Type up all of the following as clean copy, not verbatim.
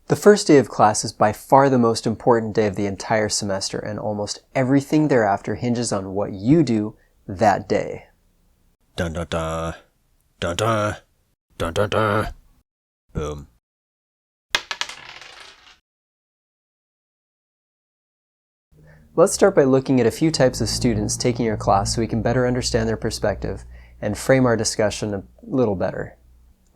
The first day of class is by far the most important day of the entire semester, and almost everything thereafter hinges on what you do that day. Dun dun dun. Dun dun. Dun dun dun. Boom. Let's start by looking at a few types of students taking your class so we can better understand their perspective and frame our discussion a little better.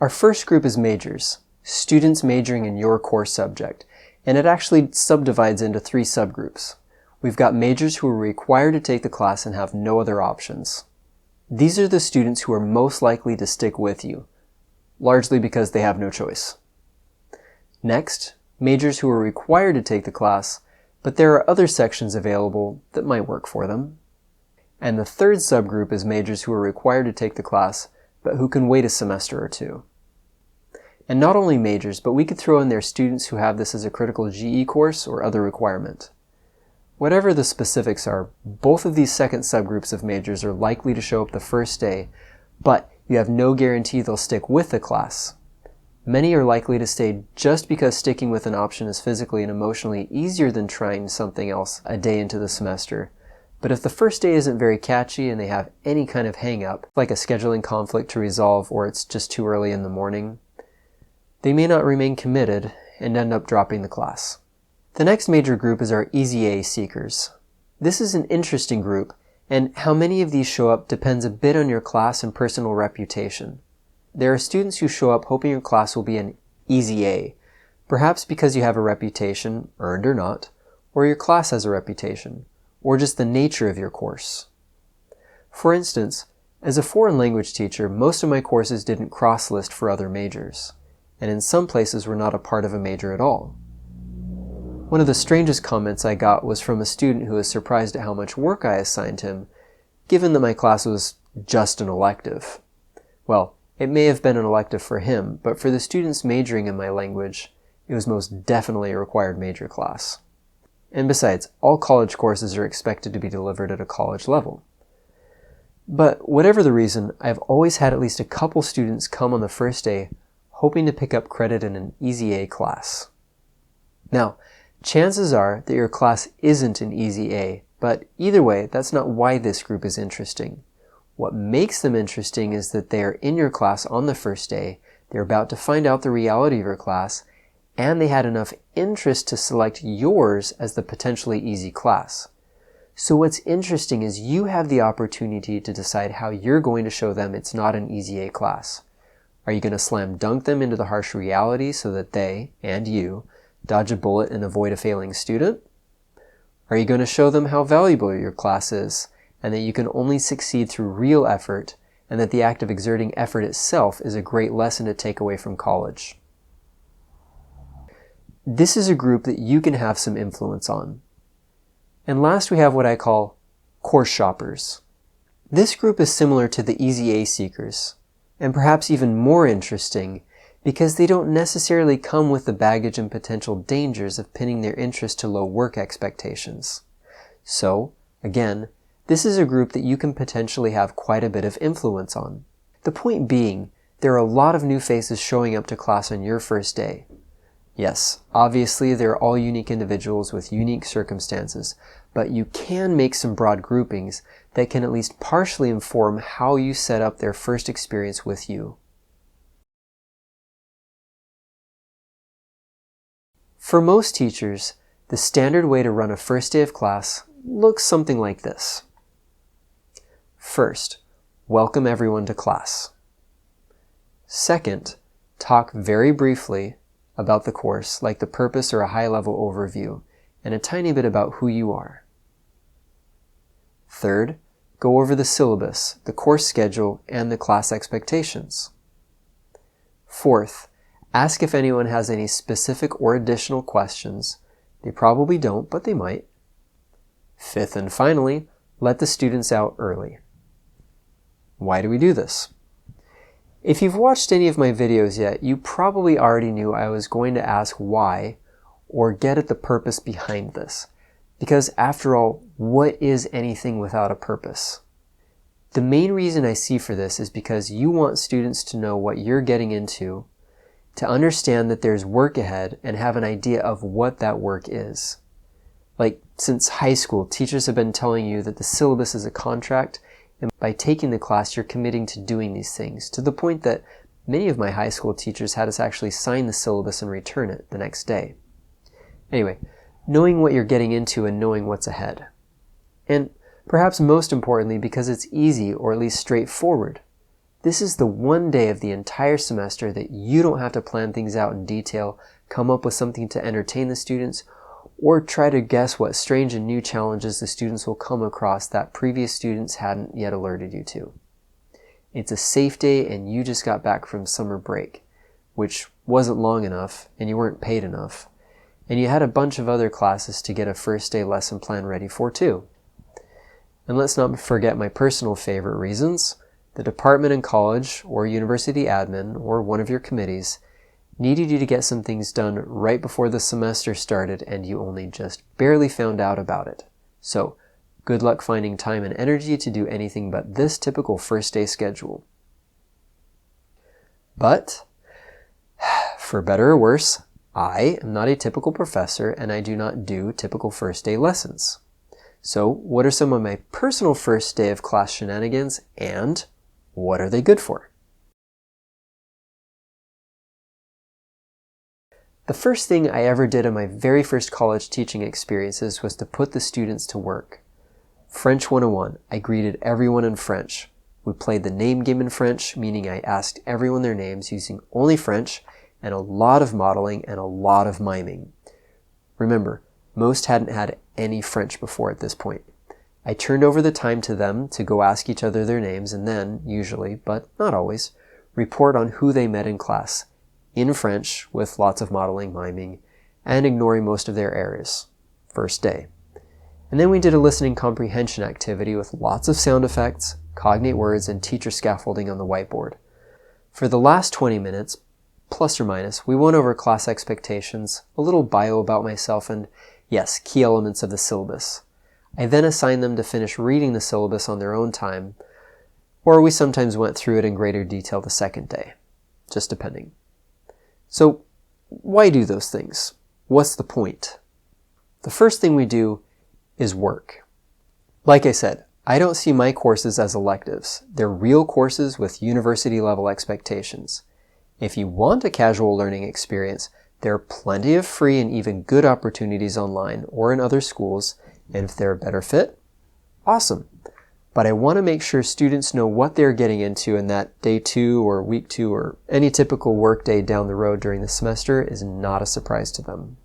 Our first group is majors, students majoring in your core subject, and it actually subdivides into 3 subgroups. We've got majors who are required to take the class and have no other options. These are the students who are most likely to stick with you, largely because they have no choice. Next, majors who are required to take the class, but there are other sections available that might work for them. And the third subgroup is majors who are required to take the class, but who can wait a semester or 2. And not only majors, but we could throw in there students who have this as a critical GE course or other requirement. Whatever the specifics are, both of these second subgroups of majors are likely to show up the first day, but you have no guarantee they'll stick with the class. Many are likely to stay just because sticking with an option is physically and emotionally easier than trying something else a day into the semester. But if the first day isn't very catchy and they have any kind of hang-up, like a scheduling conflict to resolve or it's just too early in the morning, they may not remain committed and end up dropping the class. The next major group is our Easy A seekers. This is an interesting group, and how many of these show up depends a bit on your class and personal reputation. There are students who show up hoping your class will be an Easy A, perhaps because you have a reputation, earned or not, or your class has a reputation, or just the nature of your course. For instance, as a foreign language teacher, most of my courses didn't cross-list for other majors, and in some places were not a part of a major at all. One of the strangest comments I got was from a student who was surprised at how much work I assigned him, given that my class was just an elective. Well, it may have been an elective for him, but for the students majoring in my language, it was most definitely a required major class. And besides, all college courses are expected to be delivered at a college level. But whatever the reason, I've always had at least a couple students come on the first day hoping to pick up credit in an Easy A class. Now, chances are that your class isn't an Easy A, but either way, that's not why this group is interesting. What makes them interesting is that they are in your class on the first day, they're about to find out the reality of your class, and they had enough interest to select yours as the potentially easy class. So what's interesting is you have the opportunity to decide how you're going to show them it's not an Easy A class. Are you going to slam dunk them into the harsh reality so that they, and you, dodge a bullet and avoid a failing student? Are you going to show them how valuable your class is, and that you can only succeed through real effort, and that the act of exerting effort itself is a great lesson to take away from college? This is a group that you can have some influence on. And last we have what I call course shoppers. This group is similar to the Easy A seekers, and perhaps even more interesting because they don't necessarily come with the baggage and potential dangers of pinning their interest to low work expectations. So, again, this is a group that you can potentially have quite a bit of influence on. The point being, there are a lot of new faces showing up to class on your first day. Yes, obviously they're all unique individuals with unique circumstances, but you can make some broad groupings that can at least partially inform how you set up their first experience with you. For most teachers, the standard way to run a first day of class looks something like this. First, welcome everyone to class. Second, talk very briefly about the course, like the purpose or a high-level overview, and a tiny bit about who you are. Third, go over the syllabus, the course schedule, and the class expectations. Fourth, ask if anyone has any specific or additional questions. They probably don't, but they might. Fifth and finally, let the students out early. Why do we do this? If you've watched any of my videos yet, you probably already knew I was going to ask why or get at the purpose behind this. Because after all, what is anything without a purpose? The main reason I see for this is because you want students to know what you're getting into, to understand that there's work ahead and have an idea of what that work is. Like, since high school, teachers have been telling you that the syllabus is a contract, and by taking the class, you're committing to doing these things, to the point that many of my high school teachers had us actually sign the syllabus and return it the next day. Anyway, knowing what you're getting into and knowing what's ahead. And perhaps most importantly, because it's easy or at least straightforward. This is the one day of the entire semester that you don't have to plan things out in detail, come up with something to entertain the students, or try to guess what strange and new challenges the students will come across that previous students hadn't yet alerted you to. It's a safe day and you just got back from summer break, which wasn't long enough and you weren't paid enough, and you had a bunch of other classes to get a first day lesson plan ready for too. And let's not forget my personal favorite reasons. The department in college or university admin or one of your committees needed you to get some things done right before the semester started and you only just barely found out about it. So, good luck finding time and energy to do anything but this typical first day schedule. But, for better or worse, I am not a typical professor and I do not do typical first day lessons. So, what are some of my personal first day of class shenanigans and what are they good for? The first thing I ever did in my very first college teaching experiences was to put the students to work. French 101, I greeted everyone in French. We played the name game in French, meaning I asked everyone their names using only French, and a lot of modeling and a lot of miming. Remember, most hadn't had any French before at this point. I turned over the time to them to go ask each other their names and then, usually, but not always, report on who they met in class, in French with lots of modeling, miming, and ignoring most of their errors. First day. And then we did a listening comprehension activity with lots of sound effects, cognate words, and teacher scaffolding on the whiteboard. For the last 20 minutes, plus or minus, we went over class expectations, a little bio about myself, and yes, key elements of the syllabus. I then assigned them to finish reading the syllabus on their own time, or we sometimes went through it in greater detail the second day, just depending. So, why do those things? What's the point? The first thing we do is work. Like I said, I don't see my courses as electives. They're real courses with university-level expectations. If you want a casual learning experience, there are plenty of free and even good opportunities online or in other schools, and if they're a better fit, awesome. But I want to make sure students know what they're getting into and that day 2 or week 2 or any typical work day down the road during the semester is not a surprise to them.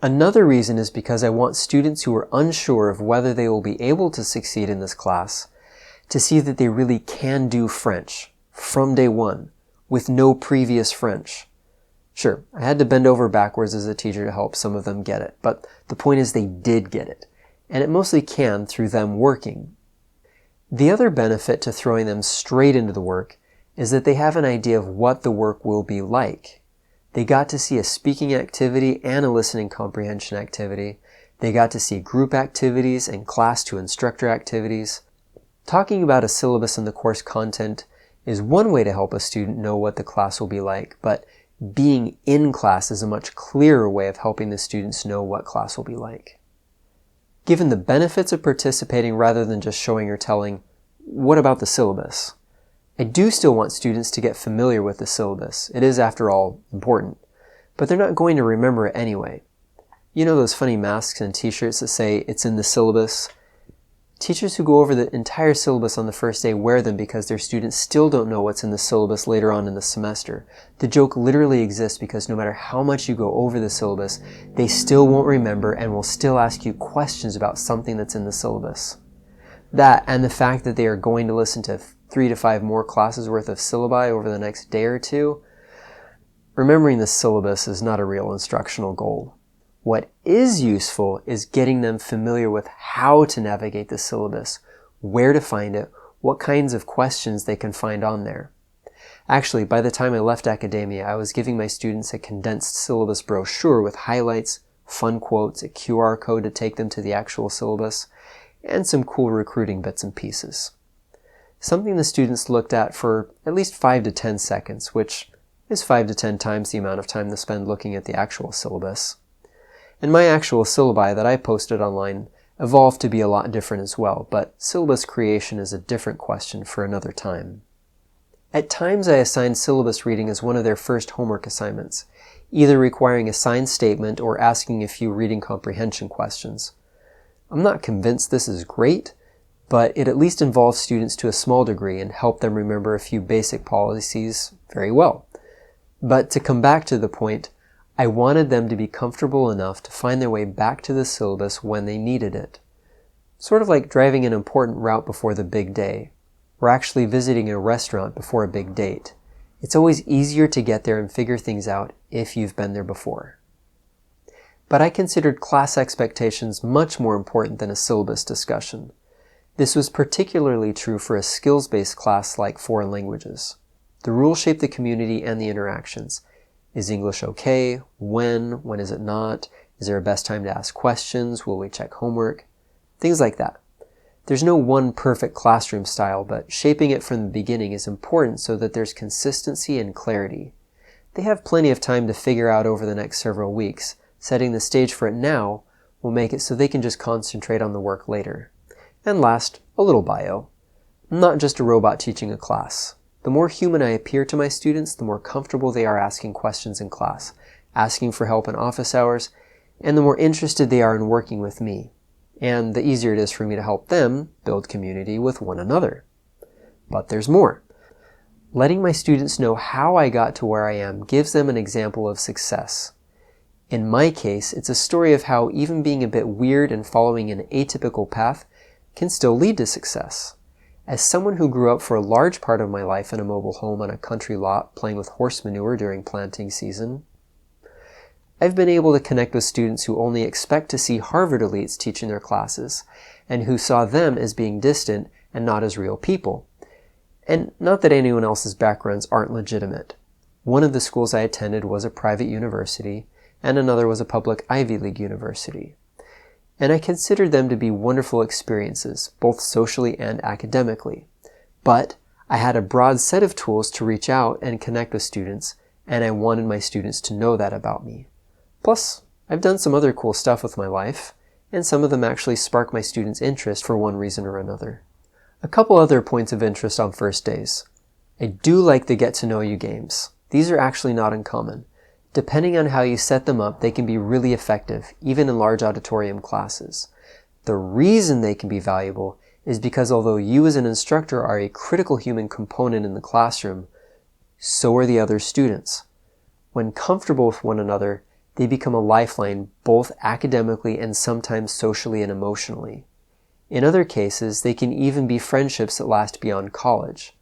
Another reason is because I want students who are unsure of whether they will be able to succeed in this class to see that they really can do French from day 1 with no previous French. Sure, I had to bend over backwards as a teacher to help some of them get it, but the point is they did get it, and it mostly can through them working. The other benefit to throwing them straight into the work is that they have an idea of what the work will be like. They got to see a speaking activity and a listening comprehension activity. They got to see group activities and class to instructor activities. Talking about a syllabus and the course content is one way to help a student know what the class will be like, but being in class is a much clearer way of helping the students know what class will be like. Given the benefits of participating rather than just showing or telling, what about the syllabus? I do still want students to get familiar with the syllabus. It is, after all, important. But they're not going to remember it anyway. You know those funny masks and t-shirts that say, it's in the syllabus? Teachers who go over the entire syllabus on the first day wear them because their students still don't know what's in the syllabus later on in the semester. The joke literally exists because no matter how much you go over the syllabus, they still won't remember and will still ask you questions about something that's in the syllabus. That, and the fact that they are going to listen to 3 to 5 more classes worth of syllabi over the next day or two, remembering the syllabus is not a real instructional goal. What is useful is getting them familiar with how to navigate the syllabus, where to find it, what kinds of questions they can find on there. Actually, by the time I left academia, I was giving my students a condensed syllabus brochure with highlights, fun quotes, a QR code to take them to the actual syllabus, and some cool recruiting bits and pieces. Something the students looked at for at least 5 to 10 seconds, which is 5 to 10 times the amount of time they spend looking at the actual syllabus. And my actual syllabi that I posted online evolved to be a lot different as well, but syllabus creation is a different question for another time. At times I assigned syllabus reading as one of their first homework assignments, either requiring a signed statement or asking a few reading comprehension questions. I'm not convinced this is great, but it at least involves students to a small degree and help them remember a few basic policies very well. But to come back to the point, I wanted them to be comfortable enough to find their way back to the syllabus when they needed it. Sort of like driving an important route before the big day, or actually visiting a restaurant before a big date. It's always easier to get there and figure things out if you've been there before. But I considered class expectations much more important than a syllabus discussion. This was particularly true for a skills-based class like foreign languages. The rules shape the community and the interactions. Is English okay? When is it not? Is there a best time to ask questions? Will we check homework? Things like that. There's no one perfect classroom style, but shaping it from the beginning is important so that there's consistency and clarity. They have plenty of time to figure out over the next several weeks. Setting the stage for it now will make it so they can just concentrate on the work later. And last, a little bio. I'm not just a robot teaching a class. The more human I appear to my students, the more comfortable they are asking questions in class, asking for help in office hours, and the more interested they are in working with me. And the easier it is for me to help them build community with one another. But there's more. Letting my students know how I got to where I am gives them an example of success. In my case, it's a story of how even being a bit weird and following an atypical path can still lead to success. As someone who grew up for a large part of my life in a mobile home on a country lot playing with horse manure during planting season, I've been able to connect with students who only expect to see Harvard elites teaching their classes, and who saw them as being distant and not as real people. And not that anyone else's backgrounds aren't legitimate. One of the schools I attended was a private university, and another was a public Ivy League university. And I considered them to be wonderful experiences, both socially and academically. But I had a broad set of tools to reach out and connect with students, and I wanted my students to know that about me. Plus, I've done some other cool stuff with my life, and some of them actually spark my students' interest for one reason or another. A couple other points of interest on first days. I do like the get-to-know-you games. These are actually not uncommon. Depending on how you set them up, they can be really effective, even in large auditorium classes. The reason they can be valuable is because although you as an instructor are a critical human component in the classroom, so are the other students. When comfortable with one another, they become a lifeline both academically and sometimes socially and emotionally. In other cases, they can even be friendships that last beyond college.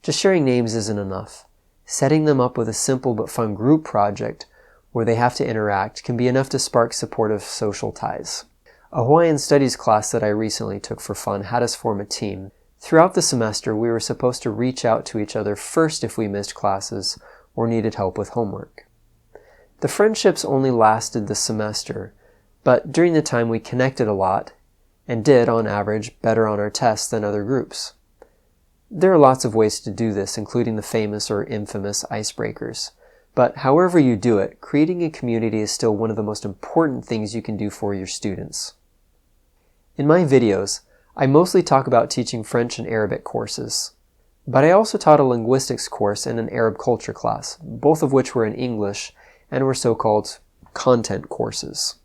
Just sharing names isn't enough. Setting them up with a simple but fun group project where they have to interact can be enough to spark supportive social ties. A Hawaiian studies class that I recently took for fun had us form a team. Throughout the semester, we were supposed to reach out to each other first if we missed classes or needed help with homework. The friendships only lasted the semester, but during the time we connected a lot and did, on average, better on our tests than other groups. There are lots of ways to do this, including the famous or infamous icebreakers. But however you do it, creating a community is still one of the most important things you can do for your students. In my videos, I mostly talk about teaching French and Arabic courses. But I also taught a linguistics course and an Arab culture class, both of which were in English and were so-called content courses.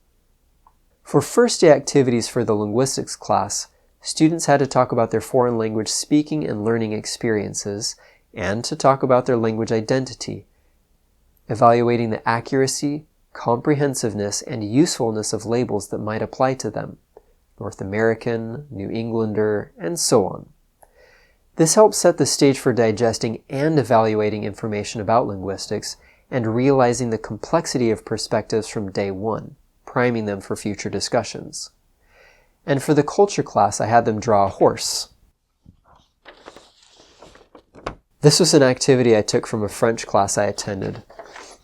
For first day activities for the linguistics class, students had to talk about their foreign language speaking and learning experiences, and to talk about their language identity, evaluating the accuracy, comprehensiveness, and usefulness of labels that might apply to them, North American, New Englander, and so on. This helps set the stage for digesting and evaluating information about linguistics and realizing the complexity of perspectives from day one, priming them for future discussions. And for the culture class, I had them draw a horse. This was an activity I took from a French class I attended,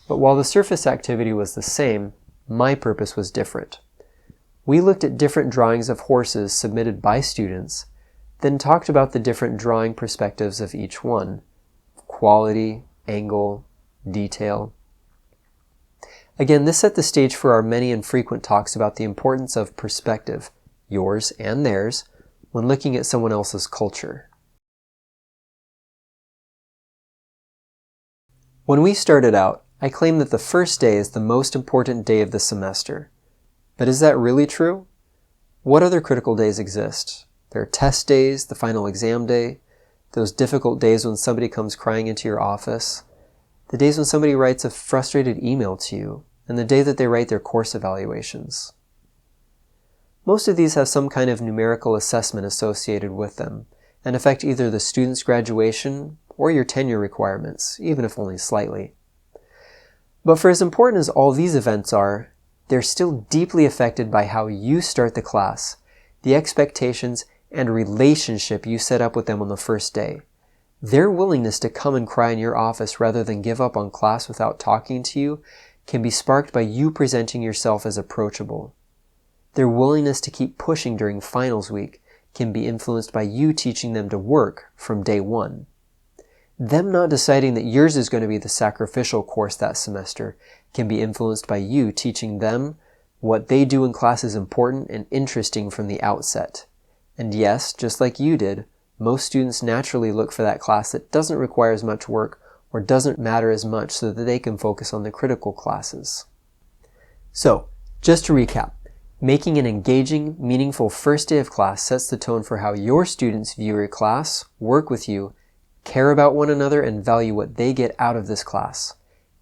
but while the surface activity was the same, my purpose was different. We looked at different drawings of horses submitted by students, then talked about the different drawing perspectives of each one, quality, angle, detail. Again, this set the stage for our many and frequent talks about the importance of perspective, yours and theirs, when looking at someone else's culture. When we started out, I claimed that the first day is the most important day of the semester. But is that really true? What other critical days exist? There are test days, the final exam day, those difficult days when somebody comes crying into your office, the days when somebody writes a frustrated email to you, and the day that they write their course evaluations. Most of these have some kind of numerical assessment associated with them, and affect either the student's graduation or your tenure requirements, even if only slightly. But for as important as all these events are, they're still deeply affected by how you start the class, the expectations and relationship you set up with them on the first day. Their willingness to come and cry in your office rather than give up on class without talking to you can be sparked by you presenting yourself as approachable. Their willingness to keep pushing during finals week can be influenced by you teaching them to work from day one. Them not deciding that yours is going to be the sacrificial course that semester can be influenced by you teaching them what they do in class is important and interesting from the outset. And yes, just like you did, most students naturally look for that class that doesn't require as much work or doesn't matter as much so that they can focus on the critical classes. So, just to recap, making an engaging, meaningful first day of class sets the tone for how your students view your class, work with you, care about one another, and value what they get out of this class.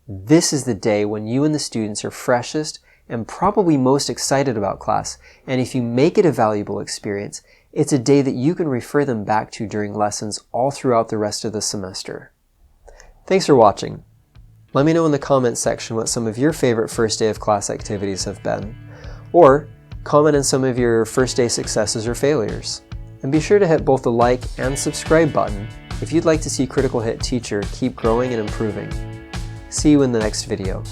This is the day when you and the students are freshest and probably most excited about class, and if you make it a valuable experience, it's a day that you can refer them back to during lessons all throughout the rest of the semester. Thanks for watching. Let me know in the comments section what some of your favorite first day of class activities have been, or comment on some of your first day successes or failures. And be sure to hit both the like and subscribe button if you'd like to see Critical Hit Teacher keep growing and improving. See you in the next video.